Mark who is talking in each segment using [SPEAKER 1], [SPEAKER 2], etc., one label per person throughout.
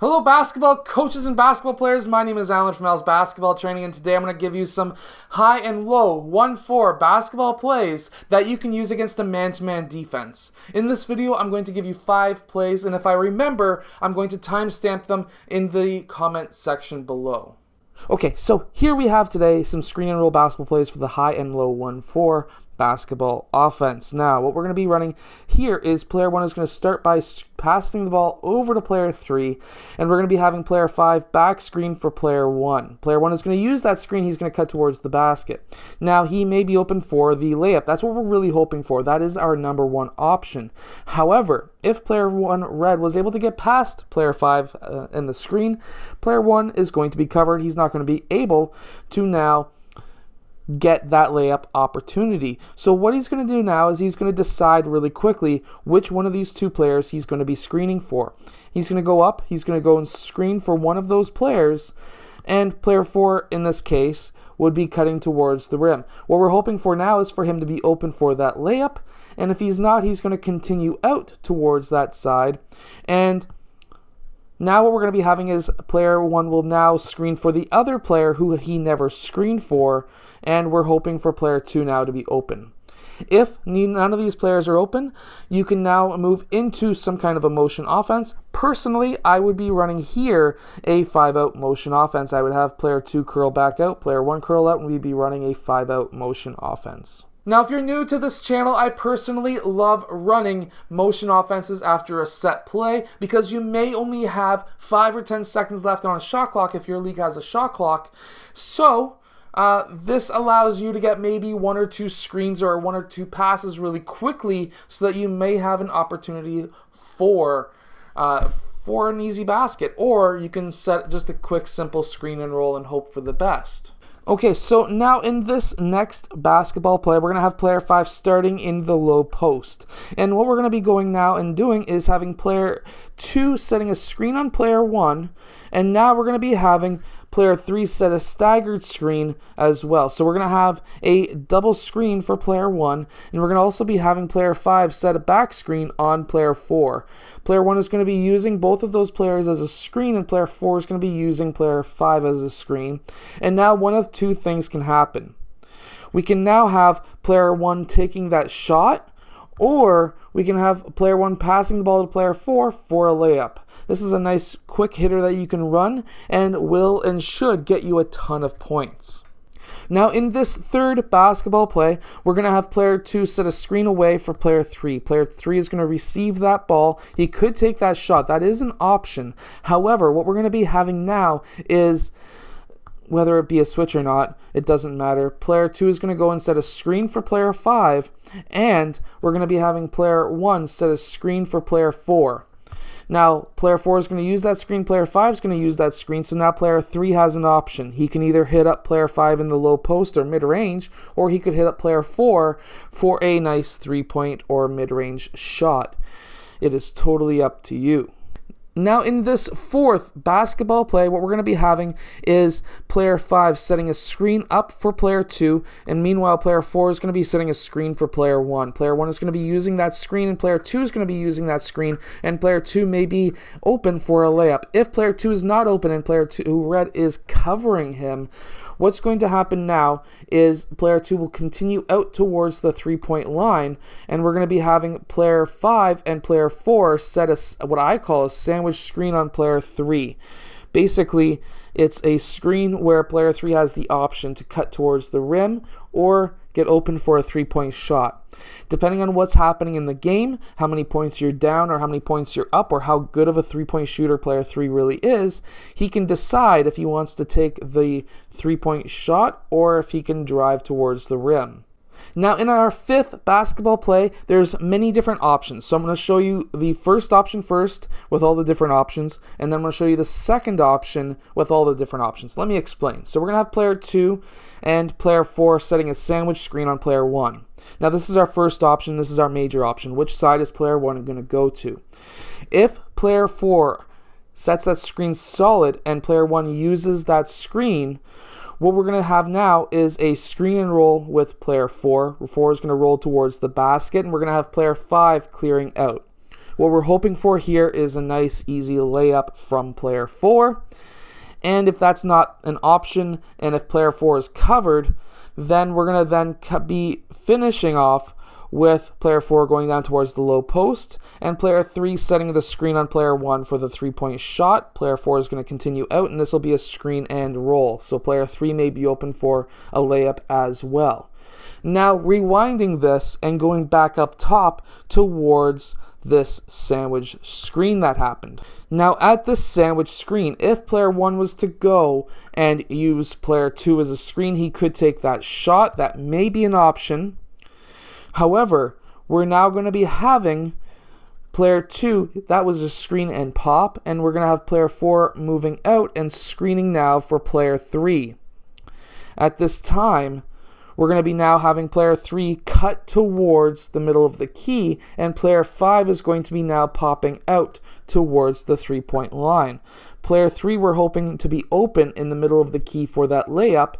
[SPEAKER 1] Hello basketball coaches and basketball players, my name is Alan from Al's Basketball Training, and today I'm going to give you some high and low 1-4 basketball plays that you can use against a man-to-man defense. In this video, I'm going to give you 5 plays, and if I remember, I'm going to timestamp them in the comment section below. Okay, so here we have today some screen and roll basketball plays for the high and low 1-4 basketball offense. Now, what we're going to be running here is player 1 is going to start by passing the ball over to player 3, and we're going to be having player 5 back screen for player 1. Player 1 is going to use that screen. He's going to cut towards the basket. Now, he may be open for the layup. That's what we're really hoping for. That is our number 1 option. However, if player 1 red was able to get past player 5 in the screen, player 1 is going to be covered. He's not going to be able to now get that layup opportunity. So what he's going to do now is he's going to decide really quickly which one of these 2 players he's going to be screening for. He's going to go up, he's going to go and screen for one of those players, and player 4 in this case would be cutting towards the rim. What we're hoping for now is for him to be open for that layup, and if he's not, he's going to continue out towards that side. And now what we're going to be having is player 1 will now screen for the other player who he never screened for, and we're hoping for player 2 now to be open. If none of these players are open, you can now move into some kind of a motion offense. Personally, I would be running here a 5-out motion offense. I would have player 2 curl back out, player 1 curl out, and we'd be running a 5-out motion offense. Now, if you're new to this channel, I personally love running motion offenses after a set play because you may only have 5 or 10 seconds left on a shot clock if your league has a shot clock. So, this allows you to get maybe 1 or 2 screens or 1 or 2 passes really quickly so that you may have an opportunity for an easy basket. Or you can set just a quick, simple screen and roll and hope for the best. Okay, so now in this next basketball play, we're going to have player 5 starting in the low post. And what we're going to be going now and doing is having player 2 setting a screen on player 1. And now we're going to be having player 3 set a staggered screen as well. So we're going to have a double screen for player 1. And we're going to also be having player 5 set a back screen on player 4. Player 1 is going to be using both of those players as a screen, and player 4 is going to be using player 5 as a screen. And now one of 2 things can happen. We can now have player 1 taking that shot, or we can have player 1 passing the ball to player 4 for a layup. This is a nice quick hitter that you can run and will and should get you a ton of points. Now in this third basketball play, we're going to have player 2 set a screen away for player 3. Player 3 is going to receive that ball. He could take that shot. That is an option. However, what we're going to be having now is, whether it be a switch or not, it doesn't matter. Player 2 is going to go and set a screen for player 5, and we're going to be having player 1 set a screen for player 4. Now, player 4 is going to use that screen, player 5 is going to use that screen, so now player 3 has an option. He can either hit up player 5 in the low post or mid-range, or he could hit up player 4 for a nice 3-point or mid-range shot. It is totally up to you. Now in this fourth basketball play, what we're going to be having is player 5 setting a screen up for player 2, and meanwhile player 4 is going to be setting a screen for player 1. Player 1 is going to be using that screen, and player 2 is going to be using that screen, and player 2 may be open for a layup. If player 2 is not open and player 2 red is covering him, what's going to happen now is player 2 will continue out towards the 3-point line, and we're going to be having player 5 and player 4 set what I call a sandwich screen on player 3. Basically, it's a screen where player 3 has the option to cut towards the rim or get open for a 3-point shot. Depending on what's happening in the game, how many points you're down or how many points you're up, or how good of a 3-point shooter player 3 really is, he can decide if he wants to take the 3-point shot or if he can drive towards the rim. Now in our fifth basketball play, there's many different options. So I'm going to show you the first option first with all the different options, and then I'm going to show you the second option with all the different options. Let me explain. So we're going to have player 2 and player 4 setting a sandwich screen on player 1. Now this is our first option. This is our major option. Which side is player 1 going to go to? If player 4 sets that screen solid and player 1 uses that screen, what we're going to have now is a screen and roll with player 4. 4 is going to roll towards the basket, and we're going to have player 5 clearing out. What we're hoping for here is a nice, easy layup from player 4. And if that's not an option, and if player 4 is covered, then we're going to then be finishing off with player 4 going down towards the low post, and player 3 setting the screen on player 1 for the 3-point shot. Player 4 is going to continue out, and this will be a screen and roll. So player 3 may be open for a layup as well. Now, rewinding this and going back up top towards this sandwich screen that happened. Now, at this sandwich screen, if player 1 was to go and use player 2 as a screen, he could take that shot. That may be an option. However, we're now going to be having player 2, that was a screen and pop, and we're going to have player 4 moving out and screening now for player 3. At this time, we're going to be now having player 3 cut towards the middle of the key, and player 5 is going to be now popping out towards the 3-point line. Player 3, we're hoping to be open in the middle of the key for that layup.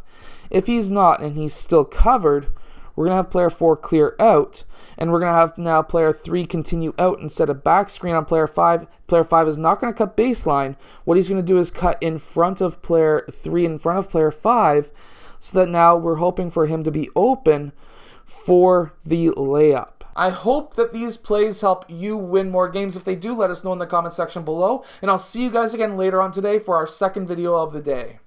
[SPEAKER 1] If he's not and he's still covered, we're going to have player 4 clear out, and we're going to have now player 3 continue out instead of back screen on player 5. Player 5 is not going to cut baseline. What he's going to do is cut in front of player 3, in front of player 5, so that now we're hoping for him to be open for the layup. I hope that these plays help you win more games. If they do, let us know in the comment section below, and I'll see you guys again later on today for our second video of the day.